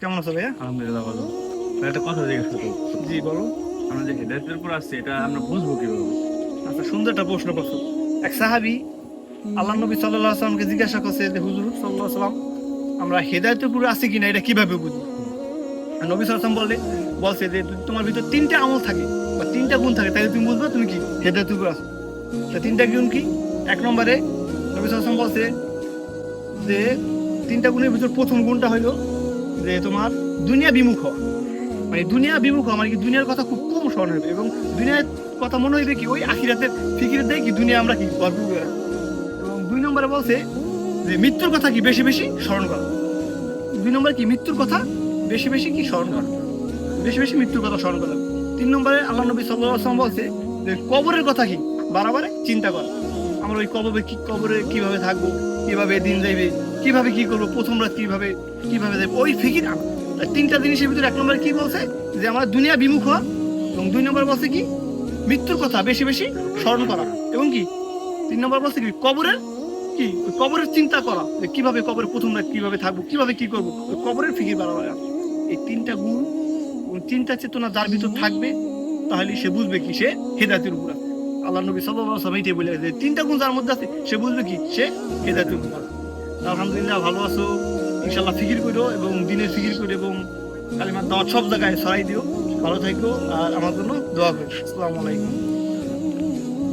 কেমন আছো ভাইয়া? আলহামদুলিল্লাহ ভালো। ভাই, একটা কথা জিজ্ঞেস করবো। জি বলো। আমরা যে হেদায়েতের উপর আসছি, এটা আমরা বুঝবো কিভাবে? আচ্ছা, সুন্দর একটা প্রশ্ন করছো। এক সাহাবী আল্লাহ নবী সাল্লাল্লাহু আলাইহি সাল্লামকে জিজ্ঞাসা করছে যে হুজুর সাল্লাল্লাহু আলাইহি সাল্লাম, আমরা হেদায়েতের উপরে আছি কিনা এটা কিভাবে বুঝবো? আর নবী সাল্লাল্লাহু আলাইহি সাল্লাম বলছে যে যদি তোমার ভিতর তিনটা আমল থাকে বা তিনটা গুণ থাকে তাহলে তুমি বুঝবে তুমি কি হেদায়েতের উপরে আছো। তা তিনটা গুণ কি? এক নম্বরে নবী সাল্লাল্লাহু আলাইহি সাল্লাম বলছে যে তিনটা গুণের ভিতর প্রথম গুণটা হলো যে তোমার দুনিয়া বিমুখ হওয়া। মানে দুনিয়া বিমুখ হওয়া মানে কি দুনিয়ার কথা খুব কম স্মরণ হবে এবং দুনিয়ার কথা মনে হইবে কি ওই আখিরাতের ফিকির দেয় কি দুনিয়া আমরা কি গর্ব করে রাখবো। এবং দুই নম্বরে বলছে যে মৃত্যুর কথা কি বেশি বেশি স্মরণ করা। দুই নম্বরে কি মৃত্যুর কথা বেশি বেশি কি স্মরণ করা, বেশি বেশি মৃত্যুর কথা স্মরণ করা। তিন নম্বরে আল্লাহ নবী সাল্লাল্লাহু আলাইহি ওয়াসাল্লাম বলছে যে কবরের কথা কি বারবার চিন্তা করা। আমরা ওই কবরে কিভাবে থাকবো, কিভাবে দিন যাইবে, কিভাবে কি করবো, প্রথম রাত কিভাবে কিভাবে যাবে, ওই ফিকির আনা। তাই তিনটা জিনিসের ভিতরে এক নম্বরে কি বলছে যে আমরা দুনিয়া বিমুখ হওয়া, এবং দুই নম্বর বলছে কি মৃত্যুর কথা বেশি বেশি স্মরণ করা, এবং কি তিন নম্বর বলছে কি কবরের কি ওই কবরের চিন্তা করা যে কিভাবে কবরের প্রথম রাত কিভাবে থাকবো, কিভাবে কি করবো, ওই কবরের ফিকির বাড়াবার। এই তিনটা গুণ এবং তিনটা চেতনা যার ভিতর থাকবে তাহলে সে বুঝবে কি সে হেদায়েতের উপর আছে। আল্লাহ নবী সাল্লাল্লাহু আলাইহি ওয়াসাল্লাম এটাই বলে যে তিনটা গুণ যার মধ্যে আছে সে বুঝবে কি সে হেদায়েতের উপর আছে। আলহামদুলিল্লাহ ভালো আছো, ইনশাআল্লাহ ফিকির করো এবং দিনের ফিকির করো এবং কালিমার দাওয়াত সব জায়গায় ছড়াই দিও। ভালো থাকো আর আমার জন্য দোয়া করো। আসসালামু আলাইকুম।